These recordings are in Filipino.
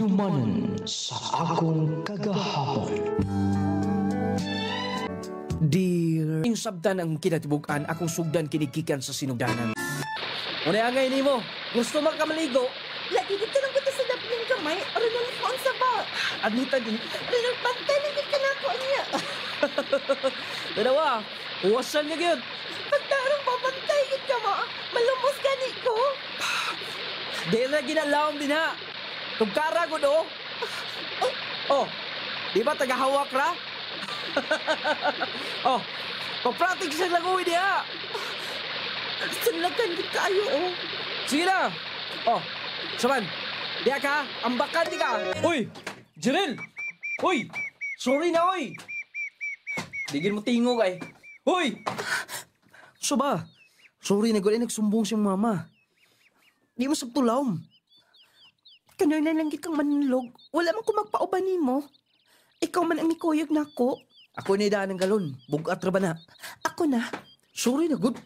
Hinumanan sa akong kagahapon. Dear, yung sabdan ang kinatibukan, akong sugdan kinikikan sa sinugdanan. Unay angay ni mo, gusto man ka maligo? Lagi dito lang kita sa daplin kamay, aron ang phone sa ba? Admita din. Aron ang pantay lang ka na ako niya. Dalawa, huwasan niya gyud. Pagtarong papantay gid ka mo, malumos gani ko. Dahil na ginalawang din ha. Tugkara ko do. Oh, di ba tagahawak ra? Oh, papratik sa langoy diha. Sunlagan gid kaayo oh. Sige na. Oh, saman. Diya ka, ambakan di ka. Uy, Jirel. Uy, sorry na uy. Digil mo tingog ay. Uy! So ba? Sorry na gulay nagsumbong siyang mama. Di mo sabtulawm. Kanoy na lang gid kang manlog. Wala man ko magpauban nimo. Ikaw man ang mikuyog nako. Ako ni daan ng galon. Bugat ra ba na? Ako na. Sorry na good.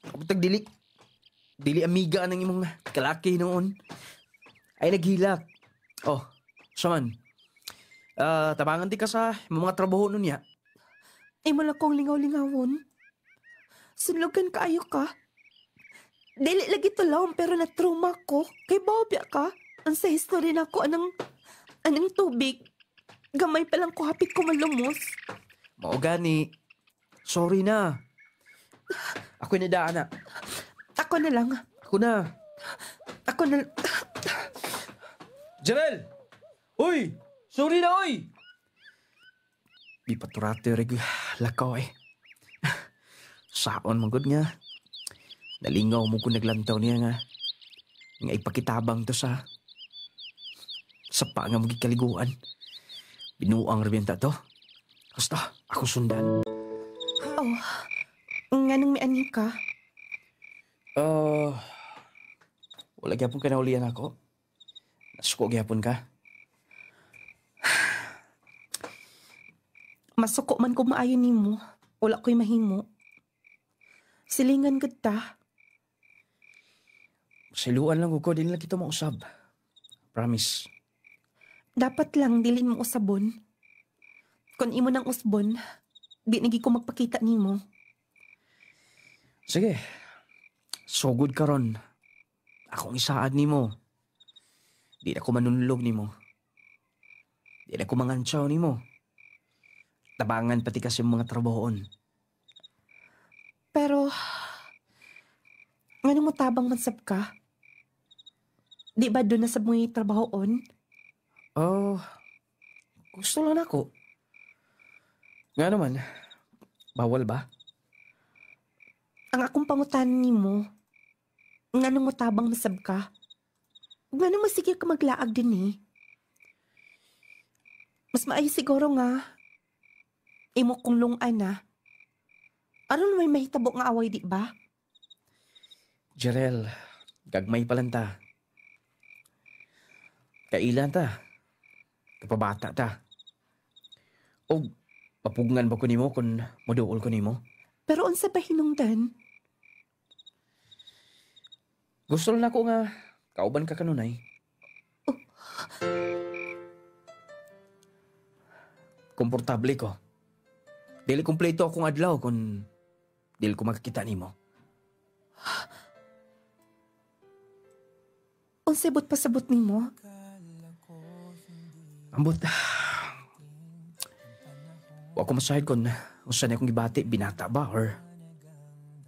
Kapag dili. Dili amiga ng imong kalaki noon. Ay naghilak. Oh, saman. Tabangan di ka sa mga trabaho nun ya. Ay mo lang kong lingaw-lingawon. Sunlogan kaayo ka. Dili lagi tulawon pero na-trauma ko. Kay bobya ka. Ang sa history na ko anong tubig. Gamay pa lang ko hapit ko malumos. Mao gani. Sorry na. Ako na daan na. Ako na lang. Ako na. Ako na. Jarel! Uy! Sorry na, uy! Di paturate reg lakaw eh. Saon magod nga. Nalingaw mo ko naglantaw niya nga. Nga ipakitabang to sa pa nga magikaliguan. Binuang rebenta to. Basta, ako sundan. Oh, nga nang may ani ka. Wala gyapon ka naulian ako. Nasuko gyapon ka. Masuko man ko maayo nimo. Wala ko'y mahimo. Silingan gud ta. Siluan lang ko, dili lang kita mausab. Promise. Dapat lang dilin mo usabon. Kung imo nang usbon, di nagi ko magpakita nimo. Sige. So good ka ron. Akong isaad nimo. Di na ko manunlog nimo. Di na ko mangantsaw nimo. Tabangan pati kasi mga trabahoon. Pero, ngano mo tabang mansab ka? Di ba doon na sa mga trabahoon? Oh, gusto lang ako. Nga naman, bawal ba? Ang akong pangutanan nimo, ngano mo tabang masab ka? Ngano mo sige ka maglaag din eh? Mas maayo siguro nga, imo kong lungan na. Aron may mahitabo nga away di ba? Jarel, gagmay pa lang ta. Kailan ta? Kapabata ta. O, papugngan ba ko nimo kung maduol ko nimo? Pero unsa ba hinungdan? Gusto lang ako nga, kauban ka kanunay. Komportable ko. Dili kumpleto akong adlaw kung dili ko makakita nimo. Unsay but pasabot nimo? Ambot. Wa ko masahid kung usan akong gibati, binata ba or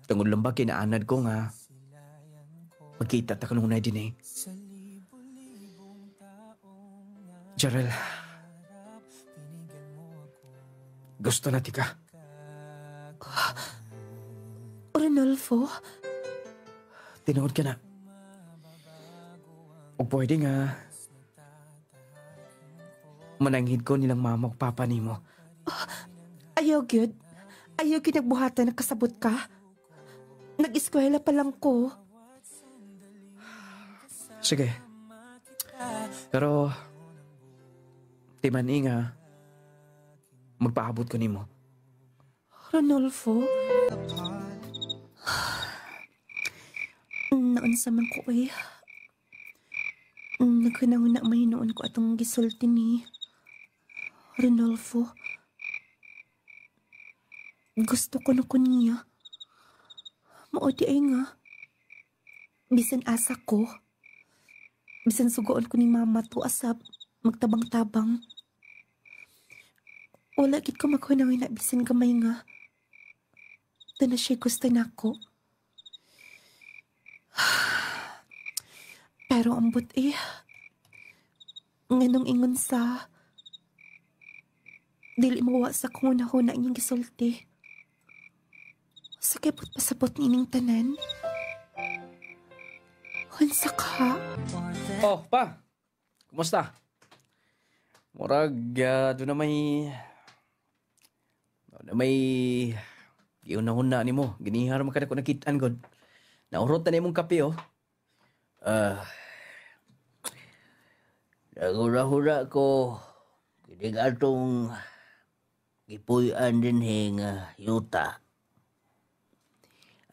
tungod lang ba kinaanad ko nga magkita ta kanunay din eh. Jarel, gusto na ti ka. Renolfo? Tinuod ka na. O pwede nga mananghid ko nilang mama o papa nimo. Ayaw gyud. Ayaw gyud nagbuhatan na kasabot ka. Nag-eskwela pa lang ko. Sige. Pero timan nga magpaabot ko nimo. Renolfo? Naunsa man ko eh. Nagkunahuna may noon ko atong gisulti ni Renolfo. Gusto ko na ko niya. Maudi ay nga. Bisan asa ko. Bisan sugoon ko ni mama to asap magtabang-tabang. Wala gid ko magkunahuna bisan gamay nga. Ito na siya gusto na ko. Pero ambot nganong ingon sa dili mawa sa kung una-una inyong gisulti. Sa kipot pasabot nining tanan. Hunsa ka? Oh, pa. Kumusta? Murag, doon na may giunahuna ni mo. Ginihar mo ka na kung nakitaan, God. Naurot na mong kape, oh. Nagura-hura ko, kinig atong gipuy-an din nga yuta.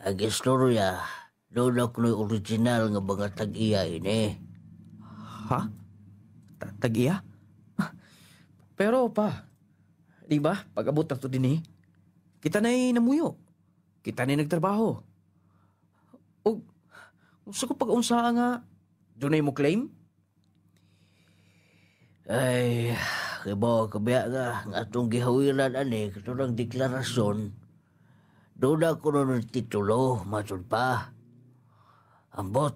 Ang istorya, doon ako na original nga mga tag-iya ini. Ha? Tag-iya? Pero, pa, di ba, pag-abot na to din kita na'y namuyo. Kita na'y nagtrabaho. O, gusto ko pag-unsa nga, doon na'y mo claim? Ay, kibaw kabiya nga atong gihawiran ani, katulong deklarasyon. Doon ako na ng titulo, matod pa. Ambot.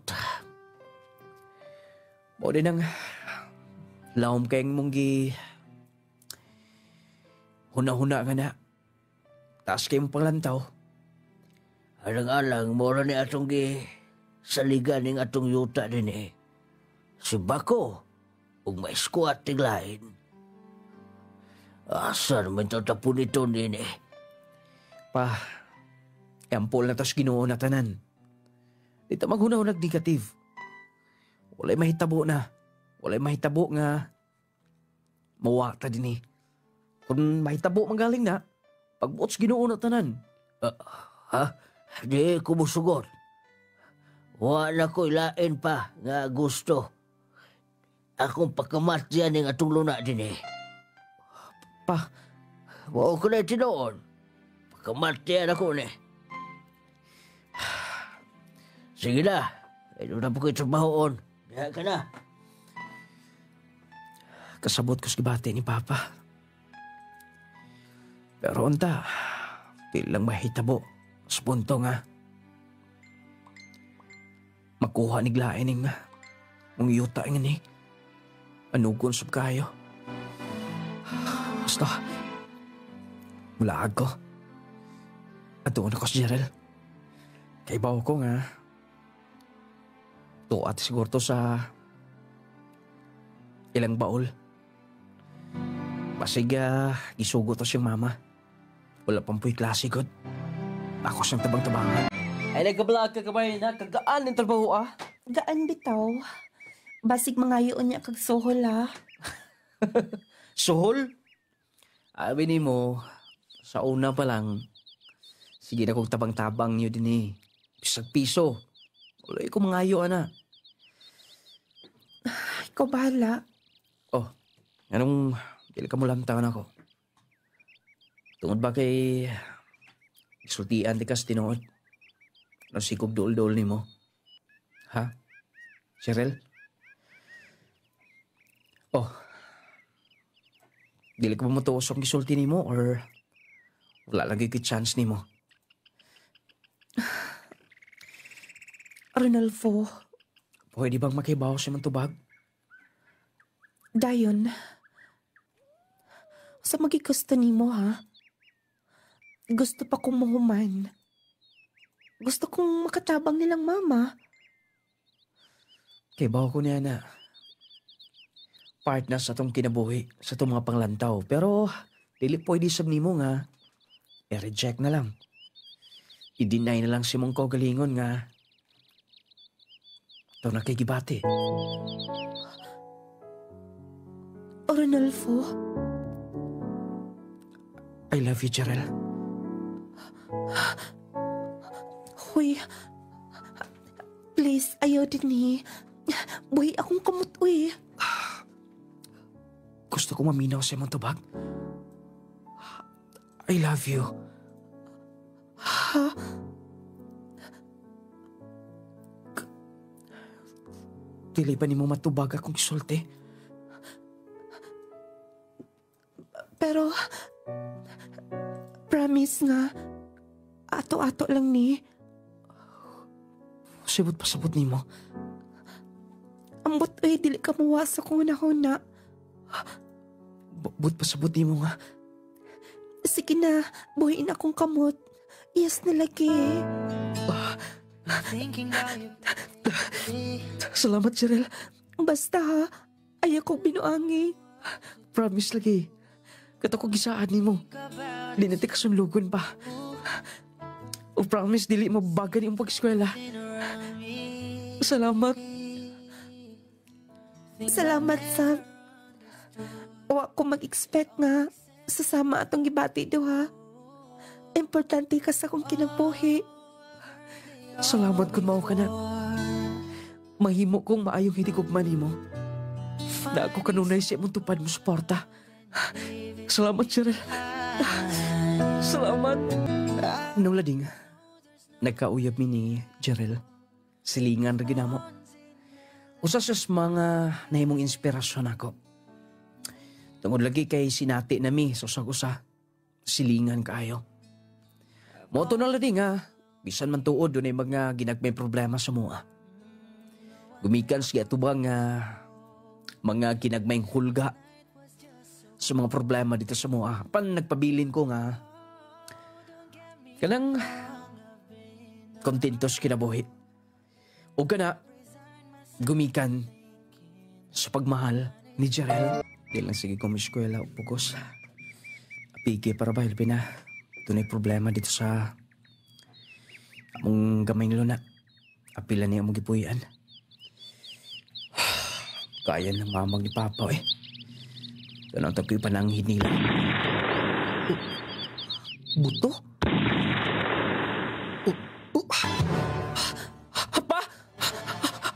O din ang laom kayong mong huna-huna nga na. Taas kayo mong panglantaw. Alang-alang, mora ni atong saligan ng atong yuta din Si Bako, ug may squat tiglain. Asa naman tatapon ito din Pa, ampol na tas Ginoo na tanan. Dito maghuna-hunag negative. Walay mahitabo na. Walay mahitabo nga mawata din Kung mahitabo magaling na, pagbuot sa Ginoo na tanan. Ha? Di ko musugot. Wala ko ilain pa nga gusto. Akong pagkamat diyan ng atong luna din Pa, Wao ko na tinoon. Pagkamat diyan ako Sige na. Ito na po kayo trabahoon. Diyan ka na. kasabot ko sa gibate ni Papa. Pero unta, pilang mahitabo sa punto nga. Makuha ni Glaen nga. Mong yuta nga ni. Anugon sab kayo. Basta, mulaag ko. At doon ako si Jarel. Kay bawo ko nga. Tuat siguro to sa ilang baol. Basiga, isugo to siyang mama. Wala pang po'y klase god. Ako siyang tabang-tabangan. Ay, nagkabalag ka kamay na. Kagaan ng trabaho Gaan bitaw. Basig mangayoon niya kag sohol Suhol? Abi ni mo, sa una pa lang, sige na kong tabang-tabang niyo din Pisag piso. Wala ko mangayo, ana. Ikaw bahala. Oh, anong dili ka mo lantaw na ako? Tungod ba kay isultian di kas tinuod? Ano sikog dool-dool ni mo? Ha? Cheryl? Oh, dili ka ba mo tuosok gisulti ni mo or wala lagi kay chance ni mo? Ronalfo, Pwede bang makibaw sa man tubag? dayon. Sa magigusto nimo ha? Gusto pa kong mahuman. Gusto kong makatabang nilang mama. Kay bawo ko niya na. Part na sa tong kinabuhi, sa tong mga panglantaw. Pero, dili pwede sab nimo nga. I-reject na lang. I-deny na lang si mong kaugalingon nga. Ito na kay gibati. Ronalfo, I love you, Jarel. huy. Please, ayaw din Buhi akong kamot, uy. Gusto ko maminaw sa imong tubag. I love you. Ha? Dili ba nimo matubag akong gisulti? Pero, promise nga, ato-ato lang ni. Sabot pa sabot nimo. Ambot uy, dili ka mawas akong una-una. But pa sabot nimo nga. Sige na, buhiin akong kamot. Yes na lagi. Salamat, Jarel. Basta ha, ayaw kong binuangi. Promise lagi. Kato ko gisaan nimo. Di na ti kasunlugon pa. O promise, dili mo bagan yung pag-eskwela. Salamat. Salamat, Sam. Wa ko mag-expect nga sasama atong gibati do ha. Importante ka sa akong kinabuhi. Salamat kung mao ka na. Mahimo kong maayong hitigugman nimo. Na ako kanunay sa imong tupad mo suporta. Salamat, Jarel. Salamat. Nung lading, nagkauyab mi ni Jarel. Silingan ra ginamo. Usa sa mga nahimong inspirasyon ako. Tungod lagi kay sinati nami sa usag-usa. Silingan kaayo. Moto na lading ha. Bisan man tuod doon ay mga ginagmay problema sa mua. Gumikan siya tubang mga ginagmayng hulga sa mga problema dito sa mua. Pan nagpabilin ko nga kanang kontentos kinabuhi. O kana gumikan sa pagmahal ni Jarel. Di lang sige komiskwela o pugos. Apige para ba hilpin na. Tunay problema dito sa among gamay ni Luna. Apila niya among gipuyan. Kaya ng mamang ni Papa eh. Ganang tako'y pananghid nila. Buto? Pa?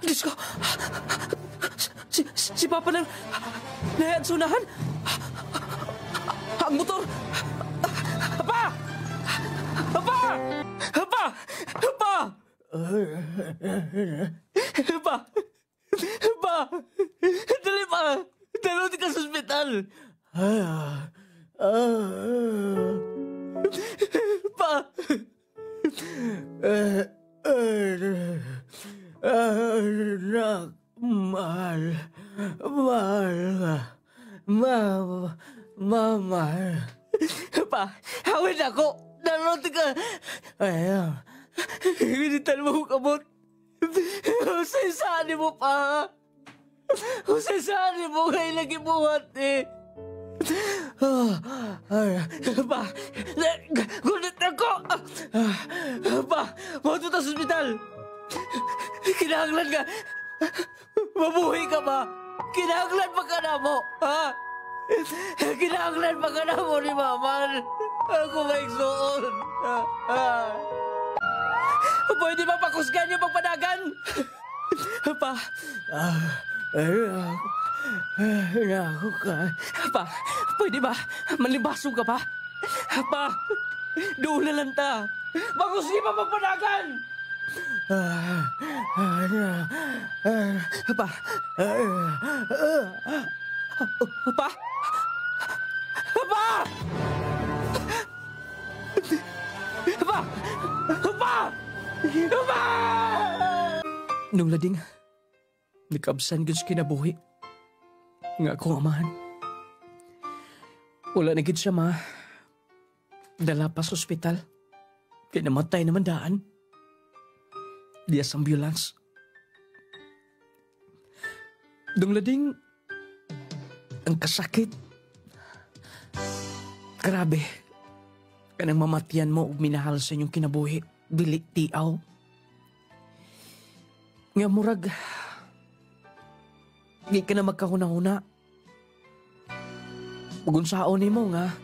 Diyos ko! Si Papa nang nahayagsunahan? Ang motor! Pa! Pa! Pa! Pa! Pa! Pa! Dali pa! Dali ka sa ospital! Pa! Mahal. Mahal. Pa! Hawin ako! Dali ka! Ayaw. Hinitan mo kong kamot. Usay-sani mo pa. Usay-sani mo kayo lagi buhat eh. Pa, gulit ako. Pa, matuto sa ospital. Kinahanglan ka. Mabuhay ka ba? Kinahanglan pa ka na mo, ha? Kinahanglan pa ka na mo ni Maman. Ako maigsoon. Pwede ba pakusgan yung pagpanagan? Pa, ako ka. Pa, pwede ba manlibaso ka pa? Pa, doon na lang ta. Pakusgi pa pagpanagan! Pa, pa, pa! Pa! Pa! Pa! Nung lading, nagkabsan gud sa kinabuhi. Nga akong amahan. Wala na gid siya dala pa sa ospital. Kaya namatay naman daan. Diya sa ambulance. Nung lading, ang kasakit. Grabe. Kanang mamatian mo ug minahal sa inyong kinabuhi. Dili tiaw. Nga murag, di ka na magkahuna-huna. Ugunsaon ni mo nga.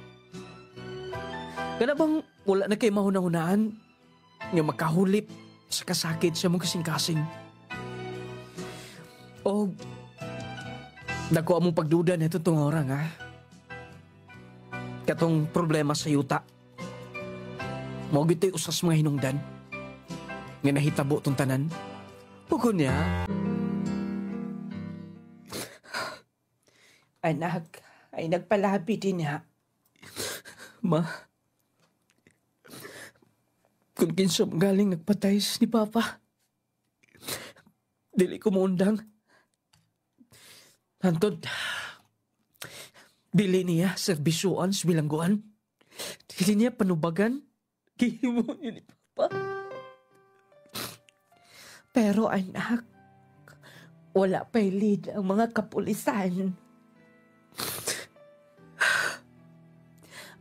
Kana bang wala na kayo mahuna-hunaan? Nga magkahulip sa kasakit sa mong kasing-kasing. O, dako among pagduda nito tong orang, ha? Katong problema sa yuta. Mao gito'y usas mga hinungdan. Nga nahitabo tong tanan. Pukon niya. Anak, ay nagpalabi din niya. Ma, kung kinsa galing nagpatay ni Papa, dili ko maundang. Hantod, dili niya serbisyuan sa bilangguan. Dili niya panubagan. Gihimo niya ni Papa. Pero anak, wala pa'y lead ang mga kapulisan.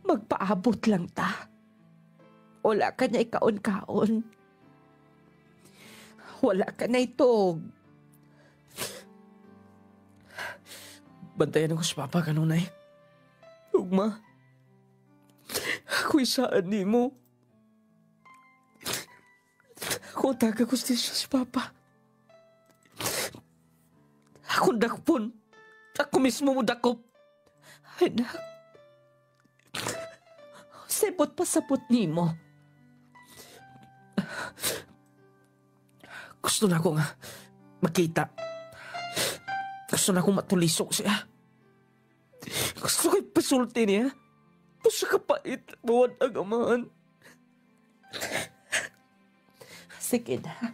Magpaabot lang ta. Wala ka na ikaon-kaon. Wala ka na itog. Bantayan ako sa Papa kanunay. Ugma, ako'y saan ni mo. Ako taga kustisya si Papa. Ako dakpon. Ako mismo mo dakop. Anak, sebot pa sapot ni mo. Gusto na ako nga makita. Gusto na akong matulisok siya. Gusto ko ipasulti niya. Gusto kapait, buwan ang amahan. Sige na.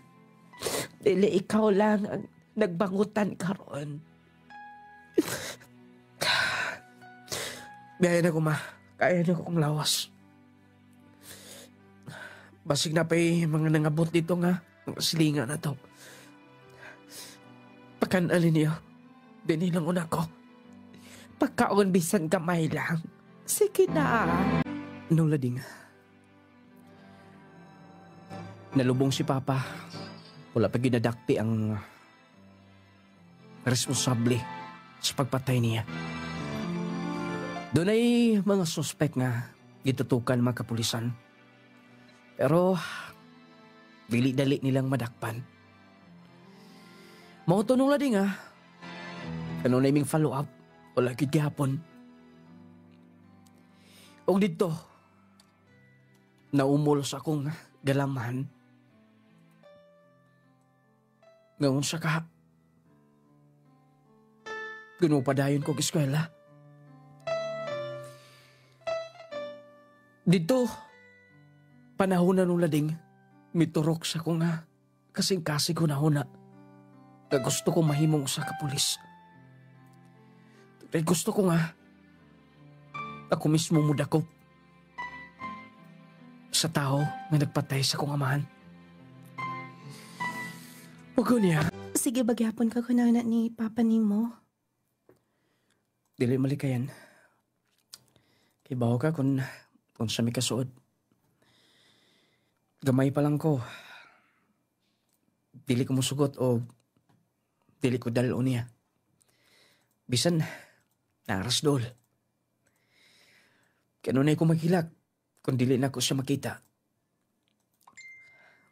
Dili ikaw lang ang nagbangutan karon. Biyaya na ko, ma. Kaya na kong lawas. Basig na pa'y mga nangabot dito nga. Ang silinga na to. Pakanalin niyo. Dinilang una ko. Pagkaon bisan gamay lang. Sige na. Nulading. Nalubong si Papa. Wala pa ginadakpi ang responsable sa pagpatay niya. Doon ay mga suspect nga gitutukan mga kapulisan. Pero dili-dali nilang madakpan. Mauto nung lading Ano na iming follow up? Wala gid gihapon. Og dito, naumol sa akong galamahan. Ngayon sa ka, ginupadayon ko eskwela. Dito, panahon na nung lading, miturok sa ko nga, kasing-kasi ko na huna. Na gusto ko mahimong sa kapulis. Pero gusto ko nga, ako mismo mudakop sa tao nga nagpatay sa kong amahan. Huwag niya. Sige, bagyapon ka kunana ni Papa nimo. Dili malikayan. Kay baho ka kung sa may kasuod. Gamay pa lang ko. Dili ko musugot o dili ko dalon niya. Bisan, narasdol. Kanunay ko maghilag kung dili na ko siya makita.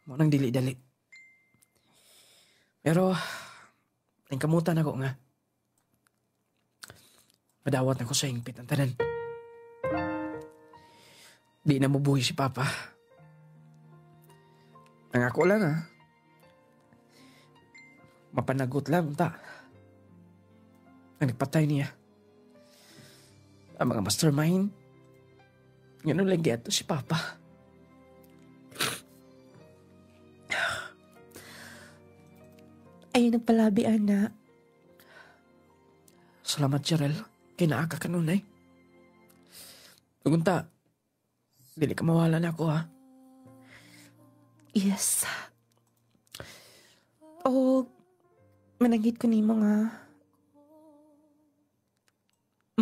Munang dili-dali. Pero, kamutan ako nga. Madawat na ko sa hingpit ang tanan. Di na mabuhi si Papa. Ang ako lang mapanagot lang ta. Ang nagpatay niya. Ang mga mastermind. Ganun lang gato si Papa. Ay, nagpalabi, anak. Salamat, Jarel. Kinaaka ka nun, Tugunta, dili ka mawala na ako, Yes. O, manangit ko ni mga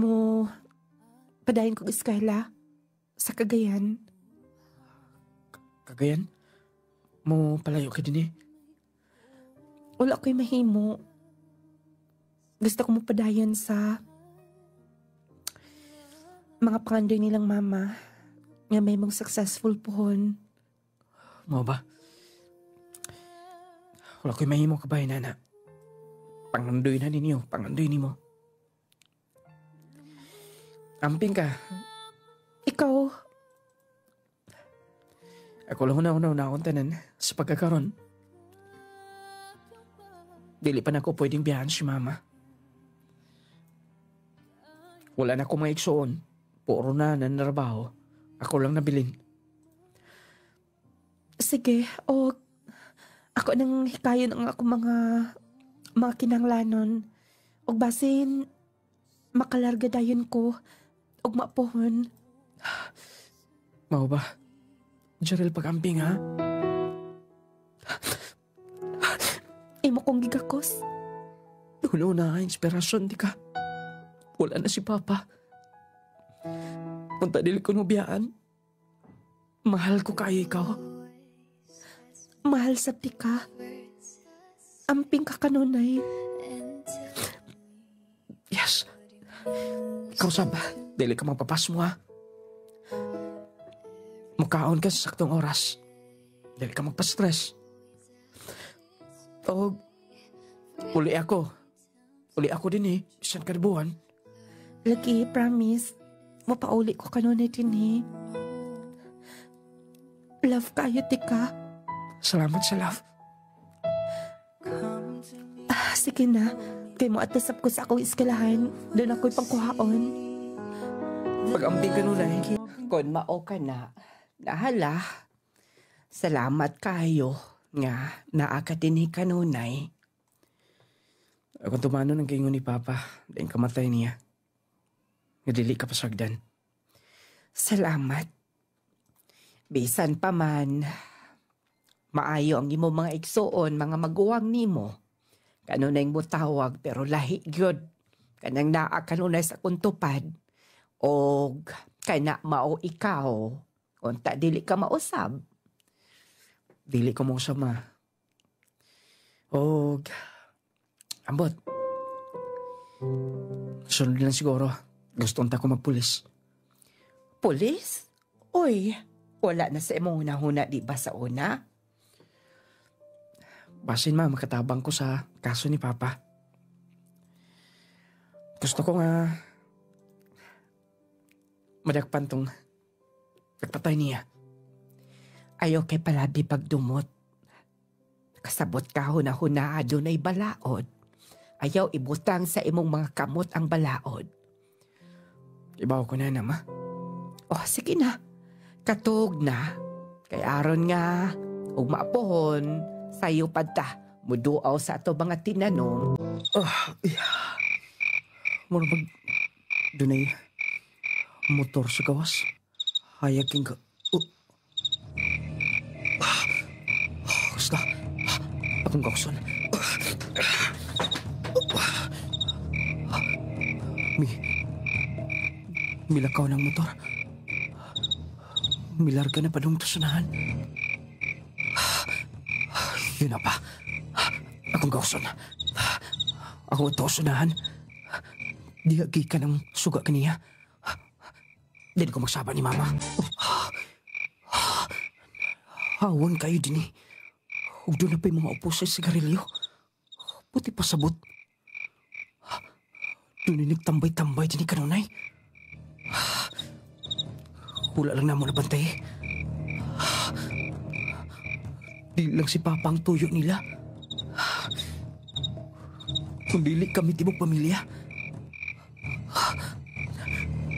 mo padayon ko eskwela sa Cagayan. Kagayan? Mo palayo ka din Wala ko'y mahimo. Gusto ko mo padayon sa mga pangandoy nilang mama nga may mong successful pohon. Mo ba? Wala ko'y mahimo kabayan, Nana. Pangandoy na ninyo, pangandoy ni mo. Amping ka. Ikaw, Ako lang una akong tanan sa pagkakaroon. Dili pa na ako pwedeng biyahan si mama. Wala na akong mga igsoon. Puro na nanarabaho. Ako lang nabilin. sige, o ako nang hikayon ang ako mga kinanglanon. Og basin, makalarga dayon ko. Og mapohon. Mao ba? Jarel, pag-amping ha? Imo kong gigakos. Hulo na inspirasyon di ka. Wala na si Papa. Punta dili ko nubiyaan. Mahal ko kayo ikaw. Mahal sa ka. Amping ka kanunay. Yes. Ikaw saba, dili ka mapapas mo ha. Mukaon ka sa saktong oras. Dili ka magpa-stress. O, uli ako. Uli ako din eh. Bisan karbuhan. Lagi, promise. Mapauli ko kanunay din eh. Love kayo, tika. Salamat sa love. Sige na. Kay mo atasap ko sa akong iskalahan. Doon ako'y pangkuhaon. Pag-amping ka nun eh. Kon mao ka na. Nahala. Salamat kayo nga naa ka dinhi kanunay. Ako tumano ng kaingon ni Papa. Dahil kamatay niya. Nadili ka pasagdan. Salamat. Bisan pa man, maayo ang imo mga igsoon, mga maguwang nimo. Kanunay mo tawag pero lahi gyud. Kanang naa kanunay sa kuntupad. Og kana mao ikaw. Unta dili ka mausab. Dili ko mo sama. Og, ambot. Sunod lang siguro. Gusto unta ko magpulis. Pulis? Uy, wala na sa imong hunahuna di ba sa una? Basin ma, makatabang ko sa kaso ni Papa. Gusto ko nga madakpan tong nagpatay niya. Ayaw kay palabi pagdumot. Kasabot ka hunahuna adunay balaod. Ayaw ibutang sa imong mga kamot ang balaod. Ibaw ko na ma. Oh, sige na. Katog na. Kay aron nga, ug maapohon, sayo pa ta. Muduaw sa ato mga tinanom. Mura bag dunay motor sa gawas. Hayag king ka. Gusto. Akong gawson. Milakaw ng motor. Milarga na pa nung tusunahan. Yun na pa. Akong gawson. Ako ito sunahan. Dihagi ka ng suga kaniya. Dili ko magsaba ni Mama. Hawan kayo din eh. Huwag doon na pa yung mga upo sa sigarilyo. Buti pa sabot. Doon nagtambay-tambay din ni kanunay. Wala lang na mo nabantay. Di lang si Papa ang tuyo nila. Kung dili kami tibok pamilya.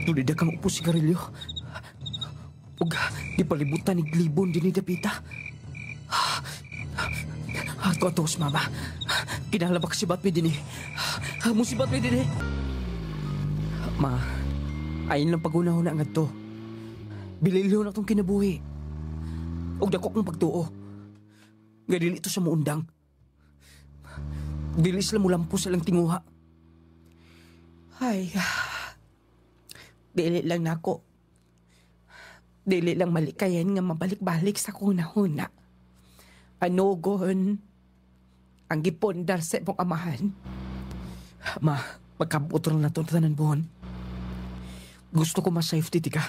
Tulida kang upo sigarilyo. Huwag di palibutan ni Glibon din ni Dapita. Ato atos, Mama. Kinalabak si Batmi din eh. Si Batmi din eh. Ma, ayon lang pag-una-una nga to. Bililyo na itong kinabuhi. Huwag dako kong pagtuo. Nga dili ito sa muundang. Dili sila mulampo silang tinguha. Ay, dili lang nako. Dili lang malikayan nga mabalik-balik sa kunahuna. Anogon ang gipondar sa imong amahan. Ma, magkabuto lang na ito tanan buhon. Gusto ko ma-safety, tika.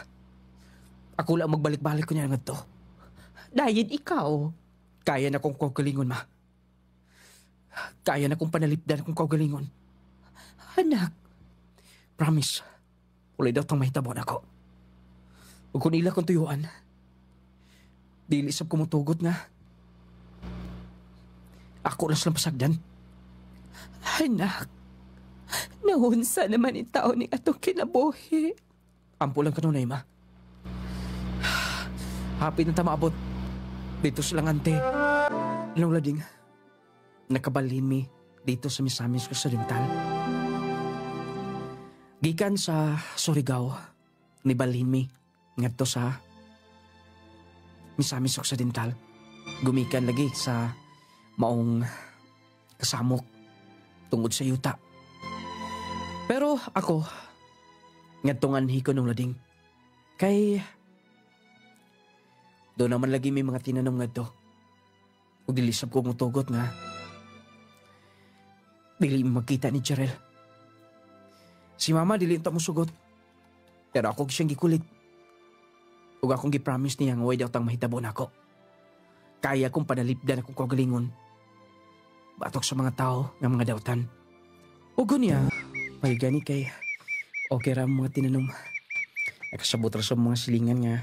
Ako lang magbalik-balik ko niya nga to. Dayon ikaw. Kaya na kong kugalingon, Ma. Kaya na kong panalipdan kung kaugalingon. Anak, Promise, ulay daw tang mahitabon ako. Ug kung ila kong tuyuan, dili sab kumutugot nga. Ako lang silang pasagdan. anak. Nahunsa naman yung tao ni atong kinabuhi. Ampo lang kanunay, ma. Happy na tamaabot. Dito silang ante. Anong lading? Nakabalhin mi dito sa Misamis Occidental. Gikan sa Surigao, ni balhin mi ngadto sa Misamis Occidental. Gumikan lagi sa maong kasamok tungod sa yuta. Pero ako, ngadto nganhi ko nung lading. Kay doon naman lagi may mga tinanong ngadto. Ug dilisab ko mutugot nga dili magkita ni Jarel. Si mama dili ta mo sugot. Pero ako siyang gikulit. Ug akong gipromise niya nga way daw tang mahitabo nako. Kaya kong panalipdan akong kaugalingon. Batok sa mga tao nga mga dawtan. Ugo niya, paligani kay okay ra ang mga tinanong. Nakasabot ra sa mga silingan nga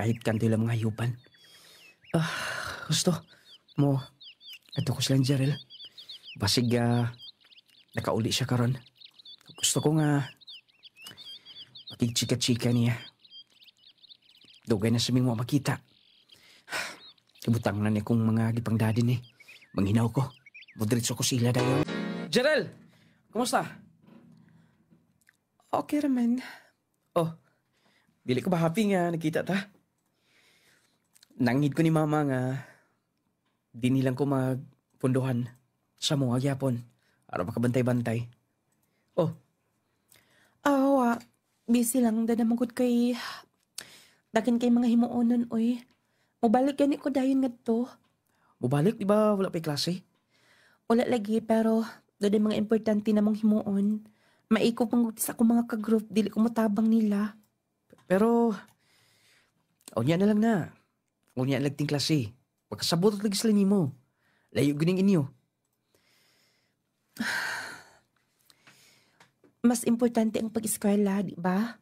kahit kanto lang mga hayupan. Gusto mo ato ko silang Jarel. Basig nakauli siya karon. Gusto ko nga makikchika-chika niya. Dugay na sa mga makita. Ibutang na niya kong mga gipang daddy ni. Manghinaw ko. Mudritso ko sila dayon. Jarel! Kumusta? Okay raman. Oh, dili ko ba happy nga nakita ta? Nangid ko ni mama nga di nilang ko magpunduhan sa mga gyapon para makabantay-bantay. Oh, Awa, busy lang da naman gud kay dakin kay mga himuonon oy. Mobalik gani ko dayon ngadto. mubalik di ba wala pa'y klase? Wala lagi pero do mga importante namong himuon. Maiko pang sa akong mga ka-group dili ko motabang nila. Pero, unya na lang na. Unya na lagting klase. Pagkasabot at lagi sila nimo. Layo gining inyo. Mas importante ang pag-eskwela, di ba?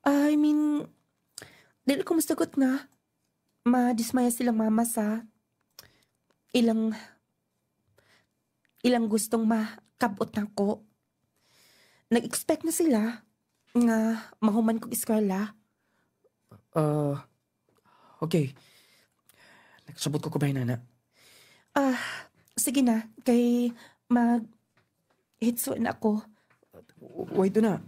I mean, dili ko masagot nga. Madismaya silang mama sa ilang gustong makabot nako. Nag-expect na sila nga mahuman kong eskwela. Okay. Nagsabot ko kumain na. Sige na, kay mag-hitso na ako. Wait na.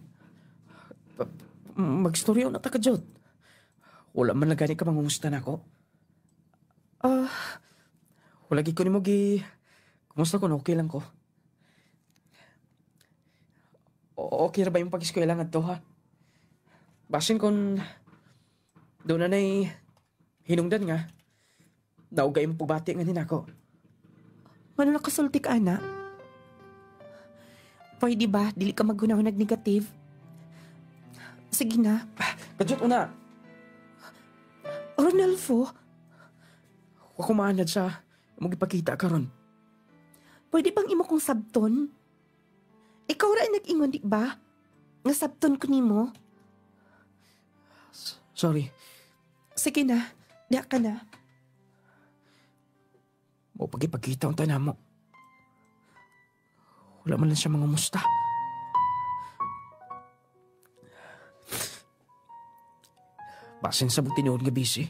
Mag-storyo na ta ka, Jod. Wala man lang gani ka mangumusta na ako. Wala ko ni mo kumusta ko na okay lang ko. Okay ra ba yung pag-eskwela nga to, ha? Basin kung doon na na'y hinungdan nga. Naugay mo pubati nga din ako. Ano nakasulti ka, ana? Pwede ba? Dili ka magunaw nag-negative? Sige na. Kajot una. Ronalfo, Huwag kumaanad sa magipakita ka ron. pwede bang imo kong sabton? Ikaw ra ang nag-ingon, di ba? Nga sabton ko nimo. Sorry. Sige na. Diya ka na. Mo pagipakita ang tanan mo. Wala man lang siya mga musta. Basin sa butinood nga busy.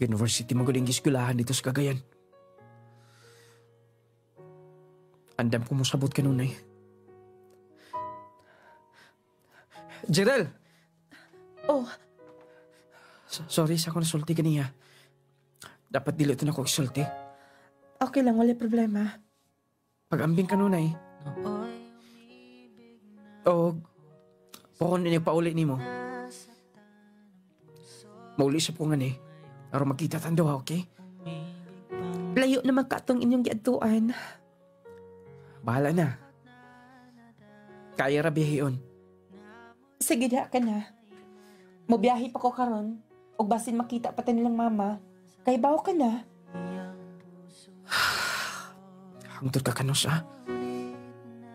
University magaling giskulahan dito sa Cagayan. Andam ko mo sabot ka nun eh. Jerel! Oh, Sorry sa ako nasulti kaniya. Dapat dili ito na ako isulti. okay lang. Wala problema. Pag-ambing ka nun eh. O, kung niya pauli ni mo. Mauli siya po nga ni. Pero magkita tando ha, okay? Layo naman ka itong inyong giadtuan. Bahala na. Kaya ra bihiyon. Sige, diya ka na. Mobiyahe pa ko karon. O basin makita pa nilang mama. Kay baw ka na. Hangtod ka kanos, ha?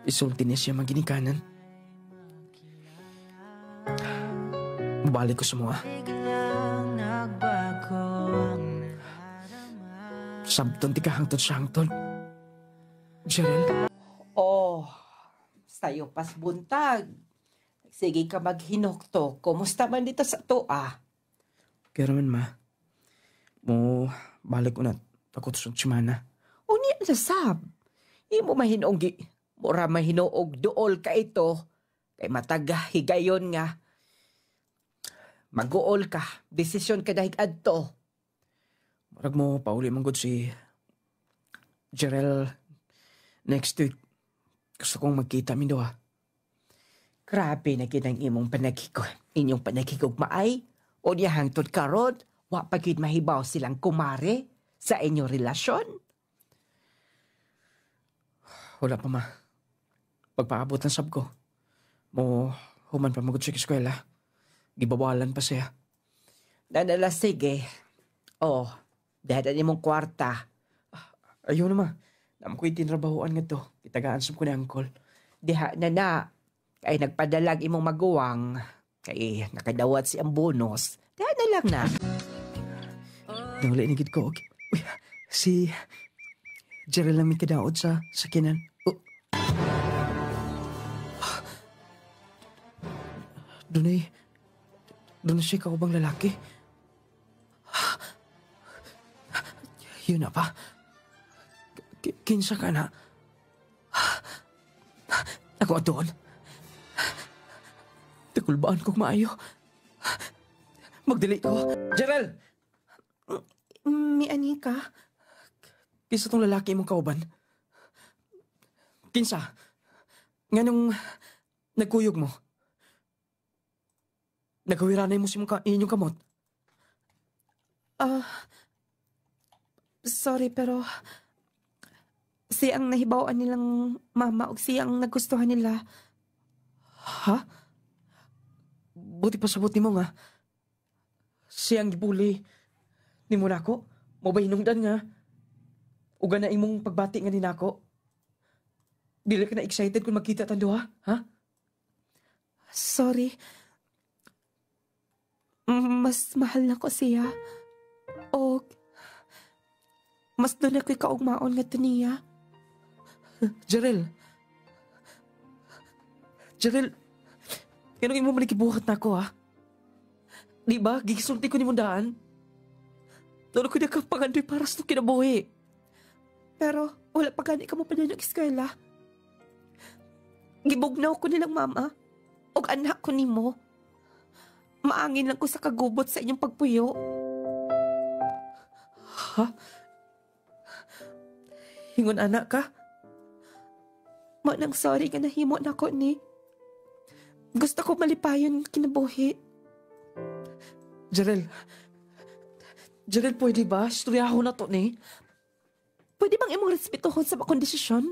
Isulti niya siya maginikanan. Balik ko sa mga. Sabton ti ka hangtod sa hangtod. Jerel? Oh, sayo pas buntag. Sige ka maghinokto. Kumusta man dito sa toa? Kaya naman, ma. Mo, balik ko na. Takot sa tsimana. Unya nasab. Imo mahinog mura mahinoog duol ka ito. Kay mataga higayon nga. Mag-uol ka. Desisyon ka dahil adto. Marag mo, pauli mong good si Jerel next week. Gusto kong magkita min ha. Grabe na ginang imong panagkikog. Inyong panagkikog maay. O niya hangtod karod. Wa pagid mahibaw silang kumare sa inyong relasyon. Wala pa, ma. Pagpaabot ng sab ko. Mo, human pa magod sa eskwela. Gibawalan pa siya. Nanala, sige. Oh, dahil imong kwarta. Ayun na, ma. Naman ko'y tinrabahoan nga to. Itagaan sab ko ni Uncle. Diha na. Kay nagpadalag imong maguwang. Kay nakadawat si ang bonus. Diha na lang na. Nawala inigid ko. Okay. Uy, si Jerel lang may kadaod sa sakinan. Oh. Doon siya kaubang lalaki. Yun na pa. Kinsa ka na. Ako doon. Takulbaan kong maayo. Magdili ko. Jerel! Mi ani ka? Kinsa tong lalaki mong kauban? Kinsa? Nga nung nagkuyog mo? Nagawiranay mo si inyong kamot? Sorry pero siyang nahibawan nilang mama o siyang nagustuhan nila. Ha? Buti pa sabot ni mo nga. Siyang gibuli ni mo nako. Mo ba hinungdan nga? Uga na imong pagbati nga ni nako. Dili ka na excited kung magkita tando ha? Sorry. Mas mahal na ko siya. O mas doon ako'y kaugmaon nga to niya. Jerel. Kanong imo manikibuhat na ako ha? Di ba? Gigisulti ko ni mong daan. Tolo ko na kang pangandoy para sa kinabuhi. Pero wala pa gani ka mo pa na nag-eskwela. Gibugnaw ko nilang mama. O anak ko ni mo. Maangin lang ko sa kagubot sa inyong pagpuyo. Ha? Hingon anak ka? Manang sorry ka nahimo na ko ni. Gusto ko malipayon kinabuhi. Jerel, pwede ba? Istoryaho na to ni. Pwede bang imong respetuhon sa akong desisyon?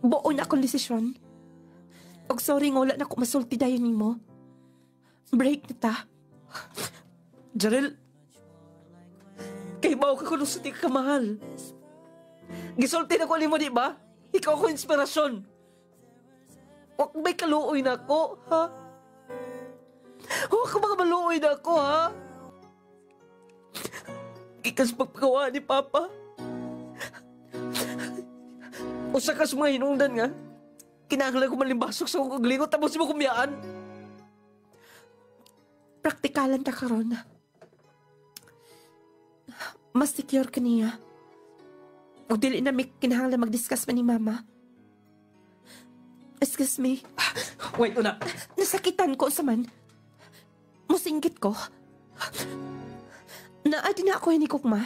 Buo na akong desisyon. Og sorry nga wala na ako masulti dayon nimo. Break na ta. Jerel, kay bao ka kuno sa di ka mahal. Gisulti na ko ni mo, di ba? Ikaw ko inspirasyon. Huwag may kaluoy na ako, ha? Huwag ka mga maluoy na ako, ha? Ikas pagpagawa ni Papa. O sa kas mga hinungdan nga, kinahanglan ko malimbasok sa kong kaglingot tapos mo kumiyaan. Praktikalan ta karon. Mas secure ka niya. O dili na may kinahanglan mag-discuss pa ni Mama. Excuse me. Wait, una. Nasakitan ko sa man. Musinggit ko. Naadi na ako hinikok, Ma.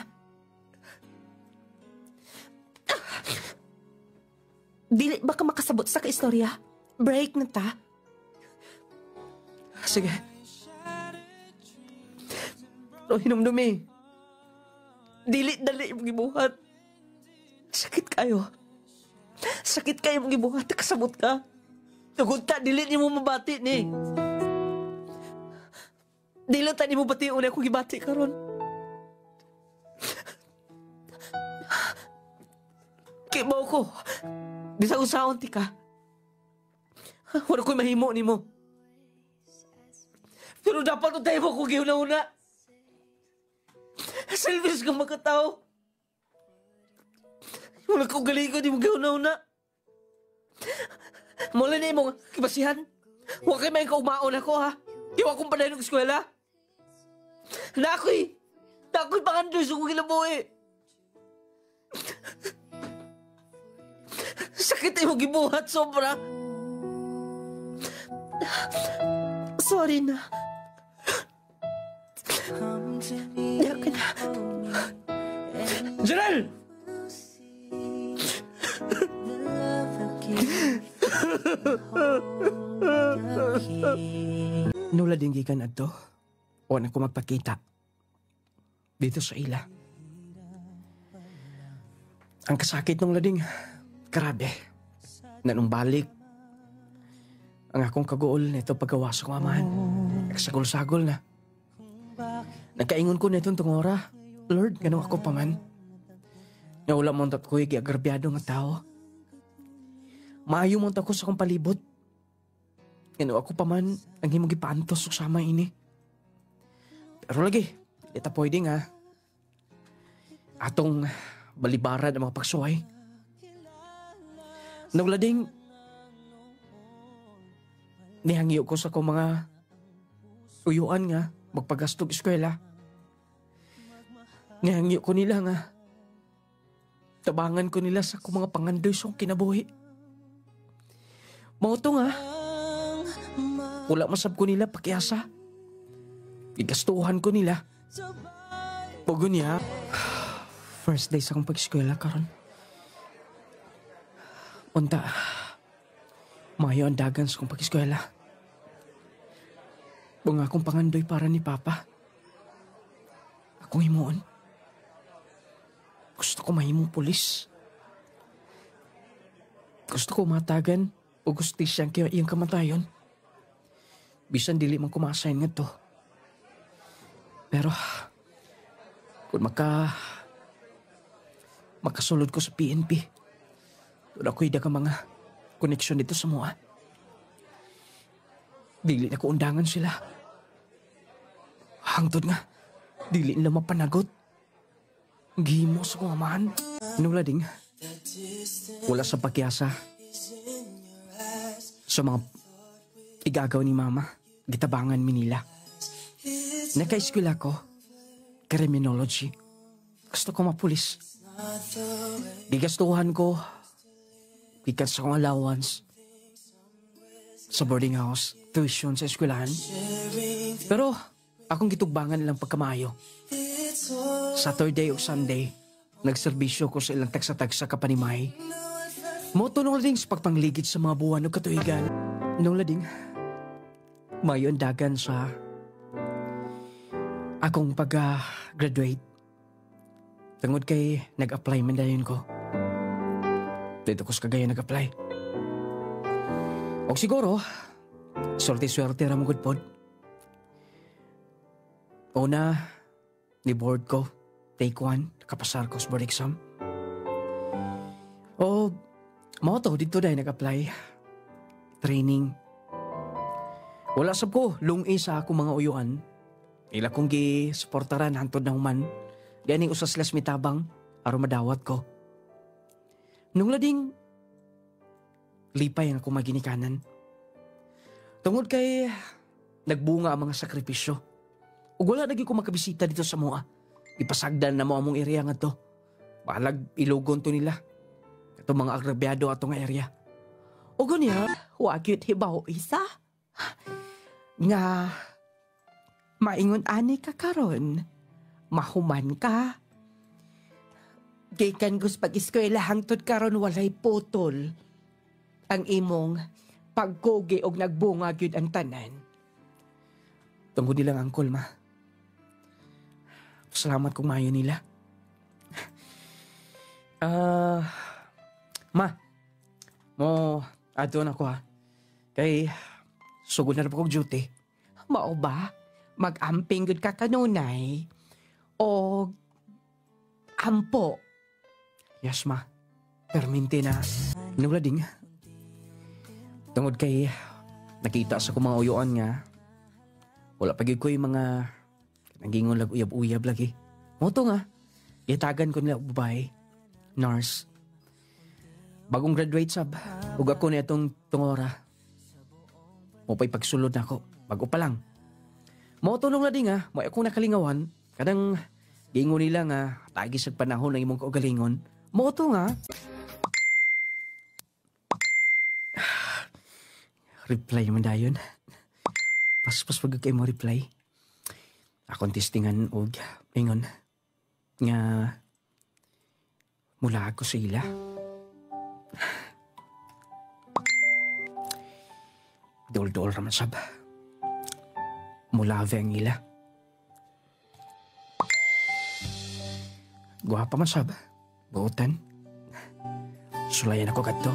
Dili baka makasabot sa kaistorya. Break na ta. Sige. Pero hinumdumi. Dili-dali yung gibuhat. Sakit kayo. Sakit kayo yung gibuhat. Kasabot ka. Tugod ta, dili niyo mo mabati ni. Dili tani mo bati una akong gibati karon. Kibaw ko. Bisag usaon ti ka. Wala ko'y mahimo ni mo. Pero dapat ko tayo mo kung giuna-una. Selfish ka magkatao. Wala kong galing ko di mo giuna-una. Mula na mo kibasihan. Huwag kayo may kaumaon ako ha. Iwa kong panay ng eskwela. Nakoy pangandoy sa kong gilabuhi. Sakit ay mo gibuhat sobra. Sorry na. Diya ka na. Janelle! Nula din gikan adto. O na ko magpakita. Dito sa ila. Ang kasakit ng lading. Grabe. Nanong balik. Ang akong kagool nito paggawas ko amahan. Nagsagol-sagol na. Nagkaingon ko nito itong ora. Lord, ganun ako pa man. Naula mo tat ko'y giagrabyado nga tao. Maayo mo ko sa akong palibot. Ganun ako pa man ang himong gipaantos sa sama ini. Pero lagi, ita pwede nga. Atong balibaran ang mga pagsuway. Naglading, nihangyo ko sa kong mga uyuan nga, magpagastog eskwela. Nihangyo ko nila nga, tabangan ko nila sa kong mga pangandoy sa kinabuhi. Mauto nga, wala masab ko nila pakiasa. Igastuhan ko nila. Pugo niya, first day sa akong pag-eskwela karon. Unta, mayo ang dagan sa kong pag-eskwela. Bunga akong pangandoy para ni Papa. Akong himuon. Gusto ko mahimong pulis. Gusto ko matagan o gustisyang kaya iyang kamatayon. Bisan dili man kumasayin nga to. Pero, kung makasulod ko sa PNP, doon ako'y dagang mga koneksyon dito sa mua. Dili na ko undangan sila. Hangtod nga, dili nila mapanagot. Gihimo sa kong amahan. Nula ding, wala sa pagyasa. Sa mga igagaw ni Mama, gitabangan mi nila. Naka-eskwela ko, criminology. Gusto ko mapulis. Gigastuhan ko, gikas sa kong allowance. Sa boarding house, tuition sa eskwelahan. Pero, akong gitugbangan nilang pagkamayo. Saturday o Sunday, nagserbisyo ko sa ilang tagsa-tagsa kapanimay. Moto nung lading sa pagpangligid sa mga buwan o katuigan. Nung lading, mayon dagan sa akong pag-graduate. Tungod kay nag-apply man dayon ko. Dito ko sa Cagayan nag-apply. O siguro, swerte-swerte ra mo gud pod. Una, ni board ko, take 1, nakapasar ko sa board exam. O, mao to, dito dahil nag-apply. Training. Wala sab ko, lungi sa akong mga uyuan. Ila kong gi-supportaran hantod na human. Diyaning usas las mitabang, aron madawat ko. Nung lading, lipay ang akong maginikanan. Tungod kay, nagbunga ang mga sakripisyo. Ug wala lagi ko makabisita dito sa mua. Ipasagdan na mo among area nga to. Balag ilugon to nila. Ito mga agrabyado ato nga area. O ganya, wagyut hibaw isa. Nga, maingon ani ka karon. Mahuman ka. Gikan gus pag-eskwela hangtod karon walay putol. Ang imong pagkugi og nagbunga gyud ang tanan. Tungod nilang angkol, ma. Salamat kung mayo nila. Ma. Mo, ato na ko ha. Kay, sugod na po kong duty. Mao ba? mag-amping gud ka kanunay o ampo. Yes, ma. Perminti na. Nula ding. Tungod kay nakita sa mga uyuan nga. Wala pa gyud ko yung mga nagingon lag uyab-uyab lagi. Moto nga. Itagan ko nila babae. Nurse. Bagong graduate sab. Ug ako na itong tungora. Mo pa'y pagsulod na ako. Bago pa lang. Moto nung lading nga. Mo akong nakalingawan. Kadang gingon nila nga. Tagi sa panahon ng imong kaugalingon. Moto nga. Reply man dayon. Pas pag kay mo reply. Akong testingan og ingon nga mula ako sa ila. Dol-dol raman sab. Mula ang ila. Guwapa man sab. Buotan. Sulayan ako kadto.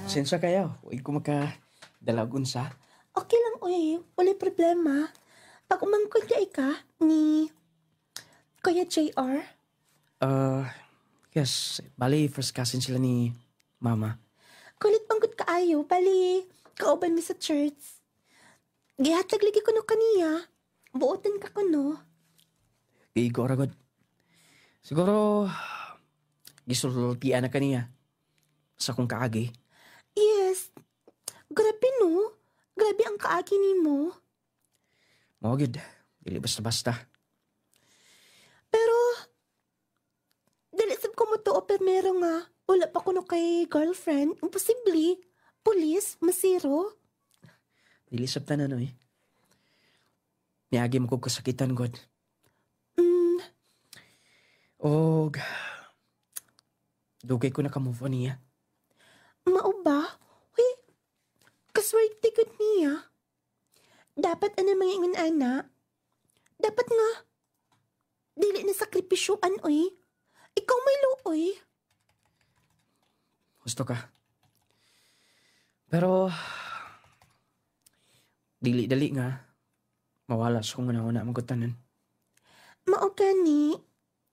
Sensa kayo. Huwag ko makadalagon sa. Okay lang, uy. Wala problema. Pag umangkod ka ni Kuya JR, Yes. Bali, first cousin sila ni Mama. kulit panggod kaayo, bali, kauban mi sa church. Gihatag lagi ko no kaniya. Buotan ka ko no. Igo ragod. Siguro, gisultian na kaniya. Sa kong kaagi. Yes. Grabe no. Grabe ang kaagi ni mo. Mawagid. Dili basta-basta. Pero, dali sab ko mo to pero nga, wala pa ko no kay girlfriend. Imposible. Police, masiro. Dili sab tanan eh. Niagi mo ko kasakitan, God. Og, dugay ko na ka-move on niya. Mao ba? Uy, kaswerte gud niya. Dapat ano mga ingon ana? Dapat nga. Dili na sakripisyoan, oy. Ikaw may luoy. Gusto ka. Pero, dili-dali nga. Mawala sa kung una-una magkutanan. Mao gani.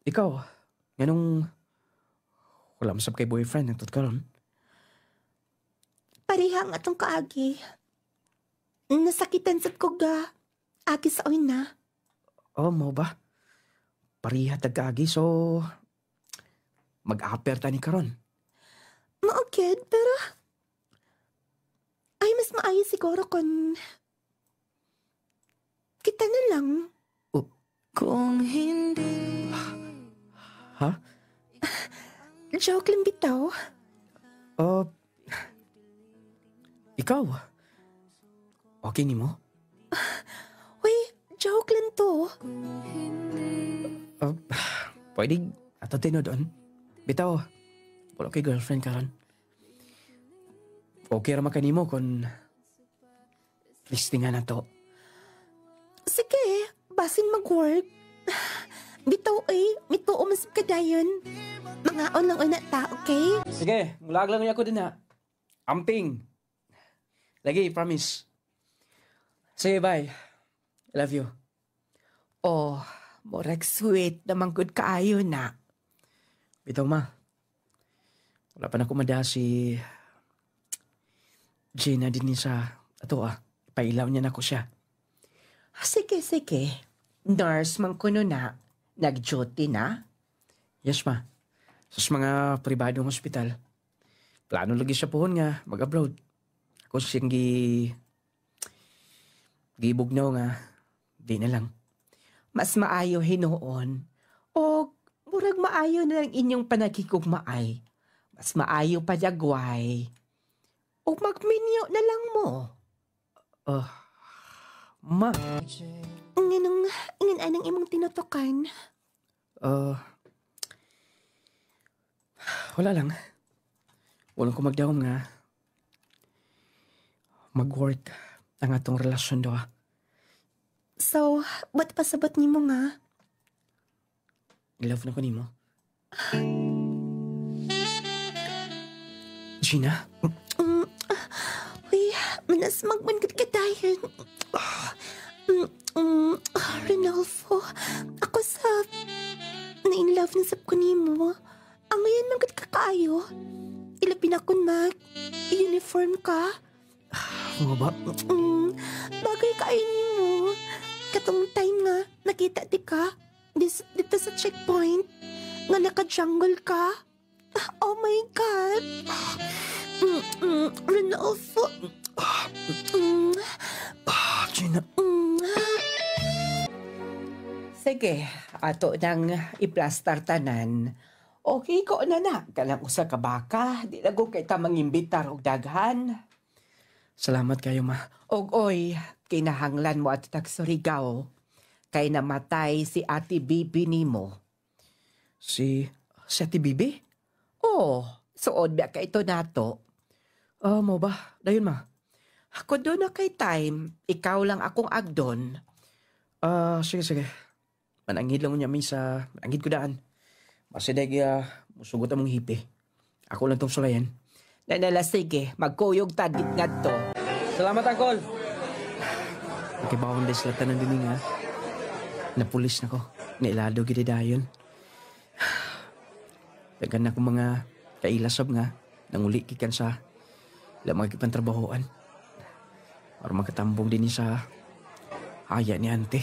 Ikaw, ganong wala masab kay boyfriend ng karon. Pareha ang atong kaagi. Nasakitan sad ko ga. Agi sa oy na. Oh, mo ba? Pariha tagkaagi, so mag-aper ta ni karon. Mao gid, pero ay mas maayo siguro kung kita na lang. Kung hindi... Ha? Joke lang bitaw. Ikaw? Okay ni mo? Uy, joke lang to. Pwede ato doon. Bitaw, wala kay girlfriend karon. Okay ra man kanimo kung listingan na to. Sige, basin mag-work. Bitaw ay, mituo mas kadayon. Mga unang una ta, okay? Sige, mulag lang ako din ha. Amping. Lagi, promise. Sige, bye. I love you. Oh, murag sweet naman good kaayo na. Bitaw ma. Wala pa na kumada si Gina din sa ato Pailaw niya na ko siya. Sige, sige. Nurse man kuno na. Nag-duty na? Yes ma. Sa mga pribadong hospital. Plano lagi siya pohon nga mag-abroad. Ako siyang gibugnaw nga. Di na lang. Mas maayo hinuon. O murag maayo na lang inyong panagkikugmaay. Mas maayo pa jagway. O magminyo na lang mo. Ma. Nganong, ingan anang imong tinutukan. Wala lang. Walang ko magdawam nga. Mag-work ang atong relasyon do. So, ba't pasabot ni mo nga? Love na ko nimo. Gina? Uy, manas magmanggat ka tayo. Renalfo, ako sa na-in-love na sab ko nimo. Ang ngayon man gud ka kaayo. Ilapin ako mag-uniform ka. Nga ba? Bagay kaayo nimo. Katong time nga, nakita di ka dito sa checkpoint nga naka-jungle ka. Oh my God. Renalfo. Gina. Sige, ato nang iplastar tanan. Okay ko na kanang usa ka baka, di lago kay ta mangimbitar og daghan. Salamat kayo, ma. Og oy, kinahanglan mo at tagsurigaw. Kay namatay si Ate Bibi nimo. Si Ate Bibi? Oh, suod biya ka ito nato. Mo ba? Dayon, ma. Ako doon na kay time, ikaw lang akong agdon. Sige. Manangid lang niya sa manangid ko daan. Masideg, musugot among hipi. Ako lang tong sulayan. Nanala sige, magkuyog tadit nga to. Salamat, Angkol! Nakibawang des lang tanan din nga. Napulis na ko. Nailado giti dayon. Dagan na akong mga kailasab nga. Nanguli kikan sa ilang mga kipantrabahoan. Para magkatambong din sa haya ni ante.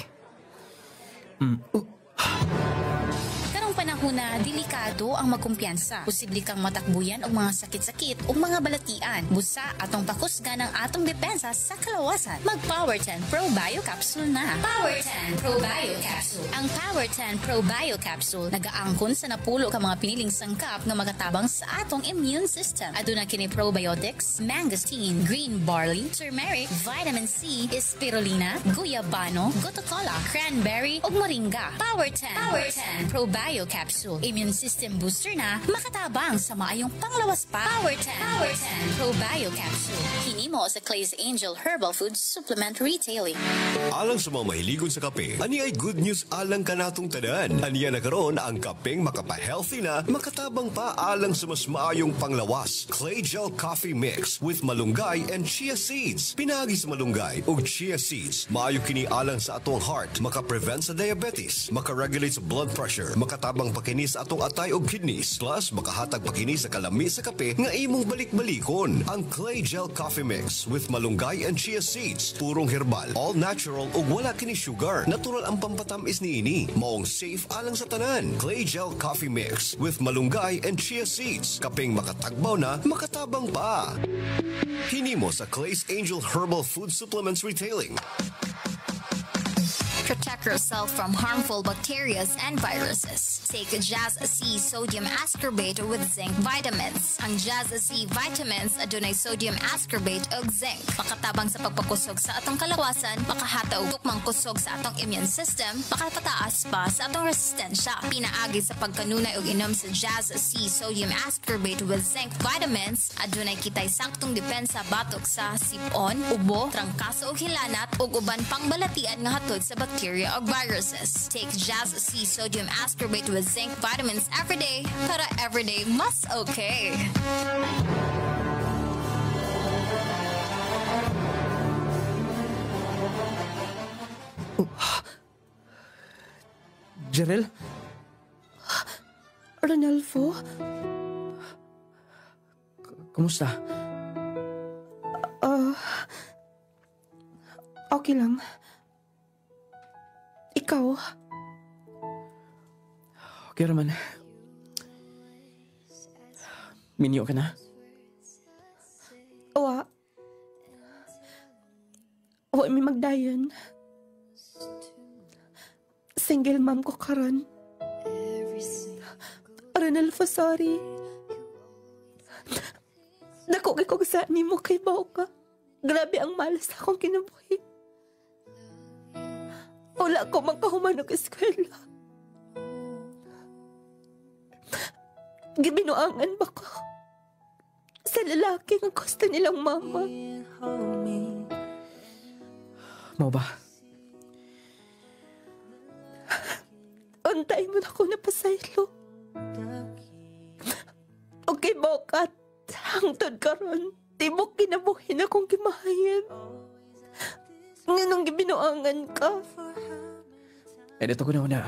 Karong panahon na delikado ang magkumpiyansa. Posible kang matakbuyan og mga sakit-sakit o mga balatian. Busa atong pakusgan ang atong depensa sa kalawasan. Mag Power 10 Pro Bio Capsule na. Power 10 Pro Bio Capsule. Ang Power 10 Pro Bio Capsule nagaangkon sa napulo ka mga piniling sangkap nga magatabang sa atong immune system. Aduna kini probiotics, mangosteen, green barley, turmeric, vitamin C, spirulina, guyabano, gotocola, cranberry ug moringa. Power 10 Pro Bio Capsule. Immune system booster na makatabang sa maayong panglawas pa. Power 10 Pro Bio Capsule. Hinimo sa Clay's Angel Herbal Food Supplement Retailing. Alang sa mga mahiligon sa kape, ani ay good news alang kanatong tanan. Aniya na karon ang kapeng makapa-healthy na, makatabang pa alang sa mas maayong panglawas. Clay Gel Coffee Mix with malunggay and chia seeds. Pinagi sa malunggay ug chia seeds, maayo kini alang sa atong heart, maka-prevent sa diabetes, maka-regulate sa blood pressure, makatabang pakini sa atong atay ug kidneys, plus makahatag pakini sa kalami sa kape nga imong balik-balikon. Ang Clay Gel Coffee Mix with malunggay and chia seeds, purong herbal, all natural ug wala kini sugar. Natural ang pampatamis niini, maong safe alang sa tanan. Clay Gel Coffee Mix with malunggay and chia seeds, kapeng makatagbaw na, makatabang pa. Hinimo sa Clay's Angel Herbal Food Supplements Retailing. Protect yourself from harmful bacteria and viruses. Take Jazz C Sodium Ascorbate with zinc vitamins. Ang Jazz C vitamins adunay sodium ascorbate ug zinc. Makatabang sa pagpakusog sa atong kalawasan, makahataw tukmang kusog sa atong immune system, makapataas pa sa atong resistensya. Pinaagi sa pagkanunay ug inom sa Jazz C Sodium Ascorbate with zinc vitamins, adunay kitay saktong depensa batok sa sipon, ubo, trangkaso ug hilanat ug uban pang balatian nga hatod sa bacteria or viruses. Take Jazz C Sodium Ascorbate with zinc vitamins every day para everyday mas okay. Jerel? Renalfo? Kumusta? Okay lang. Ikaw? Okay raman. Minyo ka na? Wa may magdayon. Single mom ko karon. Renalfo, sorry. Dako kay kong sa nimo kay bao ka. Grabe ang malas akong kinabuhi. Wala ko magkahuman og eskwela. Gibinuangan ba ko sa lalaki ang gusto nilang mama? Mo ba? Untay mo na ako napasaylo. Okay, bokat. Hangtod karon, tibok kinabuhin akong kimahayan. Nganong gibinuangan ka? Dito ko na una.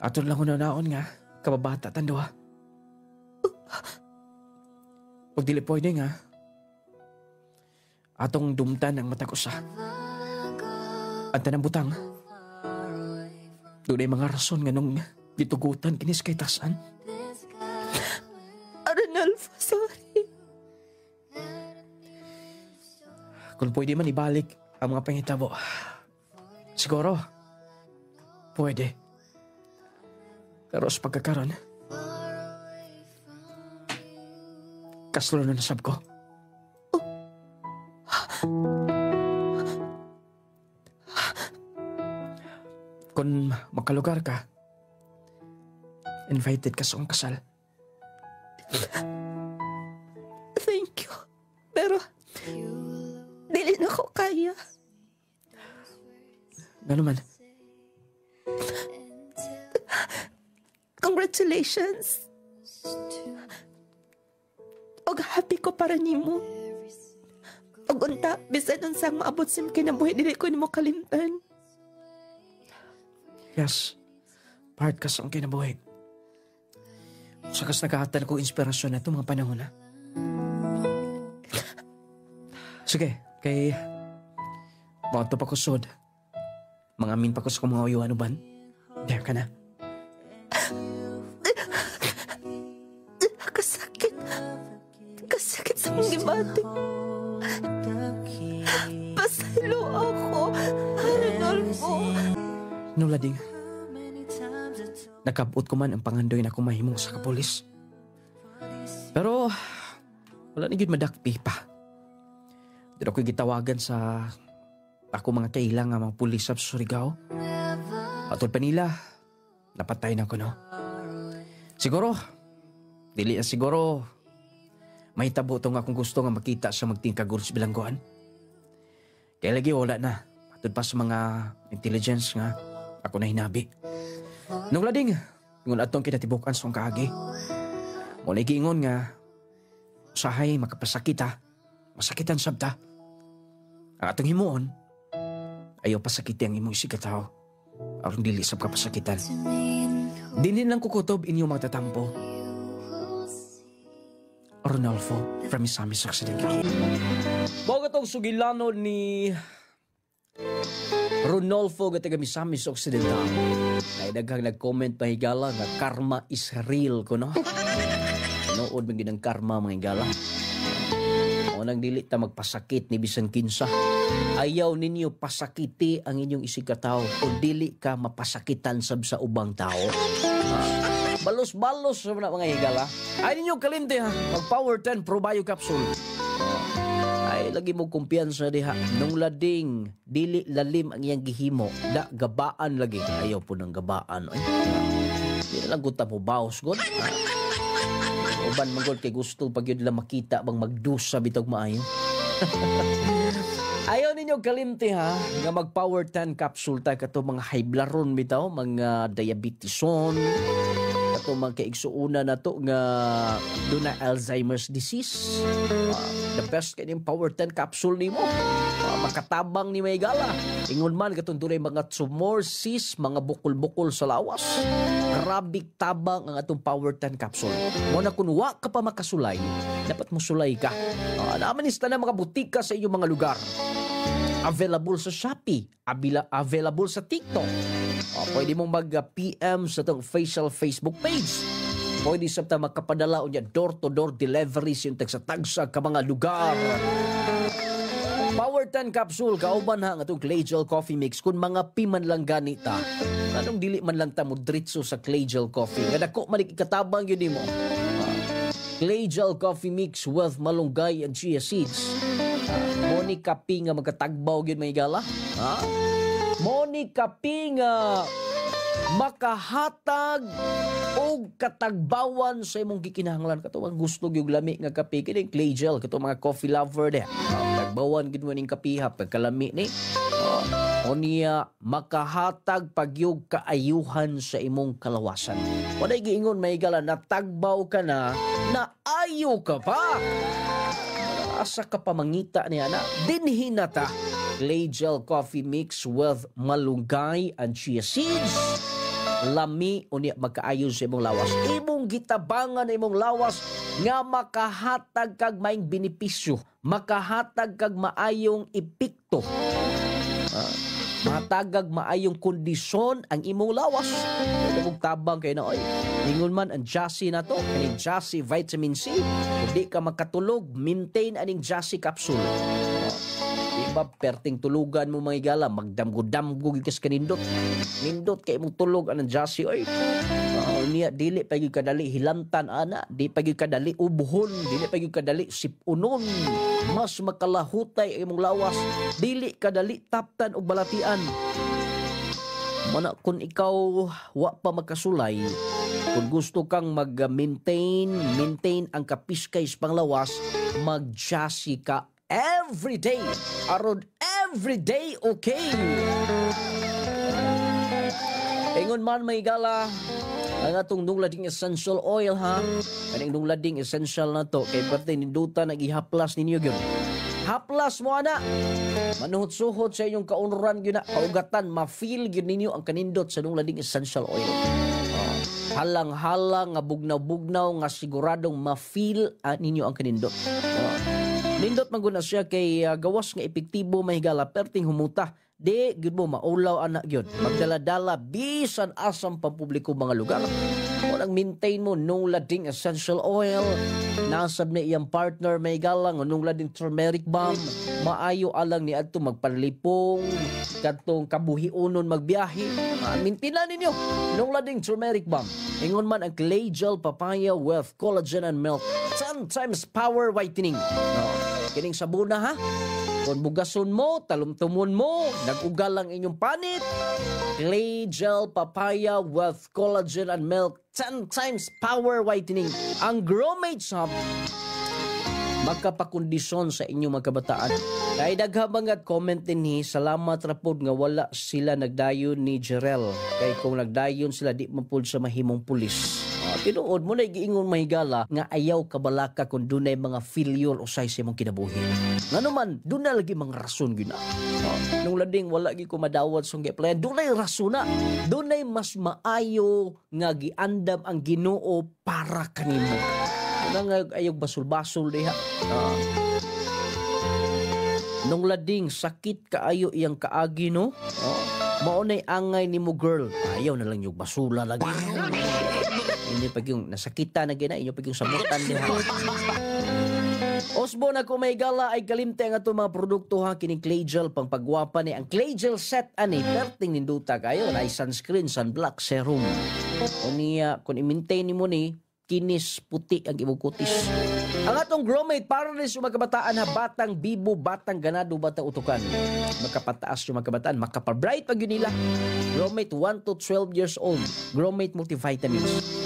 Ato lang ko na naon nga, kababata tando ha. Pag dili pwede nga, atong dumtan ang mata ko sa. At tanang butang, doon ay mga rason nga nung ditugutan kinis kay tasan. Arnolfo, sorry. Kung pwede man ibalik ang mga pangitabo, siguro, pwede. Pero sa pagkakaroon, kaslo na nasab ko. Kung makalugar ka, invited ka sa akong kasal. Thank you. Pero, dili na ko kaya. Nga naman, Congratulations. Og happy ko para nimo. Og unta, bisan unsang maabot sim kinabuhi, dili ko nimo kalimtan. yes, part ka sa akong kinabuhi. Sakas nakahatan ko inspirasyon na ito mga panahon na. Sige, kay mga pa kusod. Mga amin pa ko sa mga uyuan uban. Diyan ka na. Kasakit. Kasakit sa mong gibati. Pasalo ako, Arnolfo. Nulading. Nakabot ko man ang pangandoy na kumahimong sa kapulis. Pero, wala na yun madakpi pa. Dito ko'y gitawagan sa ako mga kailang nga mga pulis sa Surigao. Atol pa nila, napatay na ko, no? Siguro, dili na siguro, mahitabo ito nga kung gusto nga makita sa magtingkagur sa bilangguan. Kaya lagi wala na. Atol pa sa mga intelligence nga, ako na hinabi. Nung lading, ngun atong kinatibukan sa kaagi. Muna ikiingon nga, usahay makapasakita, masakitan sabta. Ang atong himuon, ayaw pasakiti ang imong isigataw. Aron dili sab kapasakitan. Dinin lang kukutob inyong magtatampo. Arnolfo from Misamis Occidental. Bago itong sugilano ni Ronolfo gataga Misamis Occidental. Ay daghang nag-comment pa higala nga karma is real ko, no? Nood man ginang karma mga higala. O nang dili ta magpasakit ni bisan kinsa. Ayaw ninyo pasakiti ang inyong isigataw o dili ka mapasakitan sab sa ubang tao. Balos-balos sa mga higala. Ay ninyo kalinte ha, mag-Power 10 Pro Bio Capsule. Ay lagi mo kumpiyansa diha. Nung lading, dili lalim ang iyang gihimo. Da, gabaan lagi. Ayaw po ng gabaan. Ay, di na lang guta po baos, God. Uban manggol kay gusto pag yun lang makita bang magdusa bitog maayo. Ayaw ninyo kalimti ha, nga mag-Power 10 capsule tayo kato mga high blood bitaw, mga diabetison, kato mga kaigsuuna na to nga doon na Alzheimer's disease. The best kanyang Power 10 capsule ni mo. Makatabang ni may gala. Ingon man katong dunay mga tumor, cyst, mga bukol-bukol sa lawas. Grabik tabang ang atong Power 10 capsule. Muna kung wa ka pa makasulay, dapat mo sulay ka. Naamanista na mga butika sa inyong mga lugar. Available sa Shopee, available sa TikTok. Pwede mong mag-PM sa itong official Facebook page. Pwede sa ta makapadala o niya door-to-door deliveries yung tagsa-tagsa ka mga lugar. Power 10 capsule, kauban ha, nga itong Clay Gel Coffee Mix. Kung mga piman lang ganita, anong dili man lang ta mo dritso sa Clay Gel Coffee. Nga dako man ikatabang yun mo. Clay Gel Coffee Mix with malunggay and chia seeds. Monica P nga magkatagbaw yun may gala. Monica P nga makahatag o katagbawan sa imong gikinahanglan. Kato ang gusto yung lami nga kape. Kining Clay Gel, kato mga coffee lover de. Tagbawan gid mo ning kape ha, pagkalami ni. O niya makahatag pagyug kaayuhan sa imong kalawasan. Waday giingon may gala, natagbaw ka na, naayo ka pa. asa ka pamangita niya na dinhi na ta. Clay gel coffee mix with malunggay and chia seeds. Lami unya magkaayon sa imong lawas. Imong gitabangan na imong lawas nga makahatag kag maing benepisyo, makahatag kag maayong epekto. Matagag maayong kondisyon ang imong lawas. Kung tabang kayo na, oy, lingon man ang Jassy na to, kaning Jassy Vitamin C. Kung di ka makatulog, maintain aning Jassy capsule. Diba, perting tulugan mo mga igala, magdamgo-damgo gikas kanindot. Nindot kay mong tulog anang Jassy, oy. Niya, dili pa yung kadali hilantan, ana. Di pa yung kadali ubuhon. Dili pa yung kadali sipunon. Mas makalahutay ang imong lawas. Dili kadali taptan o balatian. Mana kung ikaw wa pa magkasulay, kung gusto kang mag-maintain ang kapiskay sa panglawas, mag-Jassy ka everyday. Aron everyday, okay? Ingon man may gala, ang atong nunglading essential oil ha. Kaning nunglading essential na to kay parte ninduta nag-ihaplas ninyo gyud. Haplas mo ana. Manuhot-suhot sa inyong kaunuran gyud na kaugatan, ma-feel gyud ninyo ang kanindot sa nunglading essential oil. Halang-halang nga bugnaw-bugnaw nga siguradong ma-feel ninyo ang kanindot. Nindot man gud na siya kay gawas nga epektibo mahigala perting humuta. Di, gyud mo, maulaw anak gyud. Magdala-dala, bisan asam pampubliko mga lugar. O nang maintain mo nung lading essential oil, nasab na iyang partner may galang, o nung lading turmeric balm, maayo alang ni adto magpanlipong, katong kabuhiunon magbiyahe. Mintinan ninyo, nung lading turmeric balm. Ingon man ang clay gel papaya with collagen and milk. 10 times power whitening. Kining sabuna ha? Kung bugason mo, talumtumon mo, nag-ugal ang inyong panit. Clay gel papaya with collagen and milk, 10 times power whitening. Ang Growmates Hub, magkapakondisyon sa inyong magkabataan. Kaya daghabangat comment din ni, salamat rapod nga wala sila nagdayon ni Jerel. Kaya kung nagdayon sila, di mapod sa mahimong pulis. Tinuod mo na giingon mahigala nga ayaw kabalaka kung dunay mga failure o size mong kinabuhi. Nga naman, doon na lagi mga rason gina. Nung lading wala gi ko madawat sa plan, doon na rason na. Doon na mas maayo nga giandam ang Ginoo para kanimo. Doon nga ayaw basul-basul diha. Nung lading sakit kaayo iyang kaagi no. Maunay angay ni mo girl. Ayaw na lang yung basula lagi. Inyo pag yung nasakita na gina, inyo pag yung samutan din ha. Osbo na kung may gala ay kalimte nga ito mga produkto ha, kining clay gel pang pagwapa ni. Ang clay gel set ani, perting ninduta kayo, na sunscreen, sunblock, serum. O niya, kung i-maintain mo ni, kinis puti ang imong kutis. Ang atong Growmate para rin sa mga kabataan na batang bibo, batang ganado, batang utukan. Magkapataas yung mga kabataan, makapabright pag yun nila. Growmate 1 to 12 years old. Growmate multivitamins.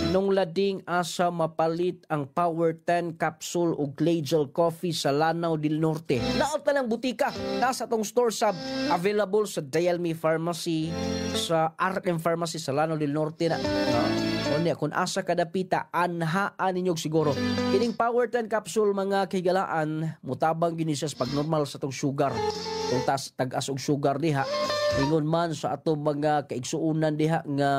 Nung lading asa mapalit ang Power 10 capsule o clay gel coffee sa Lanao del Norte. Naalta ng butika. Nasa tong store sub. Available sa Dialme Pharmacy, sa RM Pharmacy sa Lanao del Norte na. Kung asa kadapita, anhaan ninyog siguro. Kining Power 10 capsule mga kigalaan, mutabang gini siya sa pagnormal sa tong sugar. Kung tag-as og sugar diha, ingon man sa atong mga kaigsuunan diha nga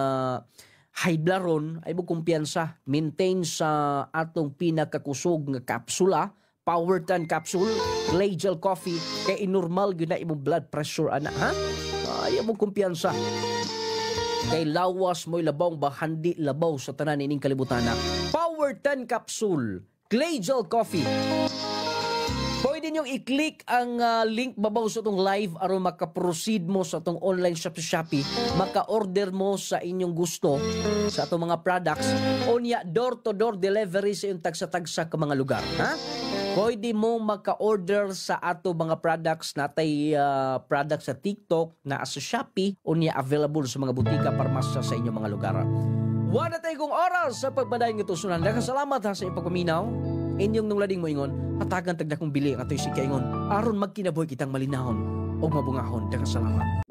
high blood ron, ay mo kumpiyansa. Maintain sa atong pinakakusog nga kapsula, Power 10 capsule, clay gel coffee, kay inormal yun na imong blood pressure, ana, ha? Ay mo kumpiyansa. Kay lawas mo'y labaw, bahandi labaw sa tanan ining kalibutan na. Power 10 capsule, clay gel coffee. Pwede niyong i-click ang link babaw sa itong live aron maka-proceed mo sa itong online shop sa Shopee. Maka-order mo sa inyong gusto sa itong mga products. O niya, door-to-door delivery sa yung tagsa-tagsa ka mga lugar. Ha? Pwede mo maka-order sa ato mga products natay products sa TikTok na sa Shopee o niya available sa mga butika parmasya sa inyong mga lugar. Wala tayo kong oras sa pagbadayon ng tusunan. Salamat ha sa ipagpaminaw. Inyong nung lading mo ingon, hatagan tagda kong bili ang ato'y si kaingon, aron magkinaboy kitang malinahon o mabungahon. Salamat.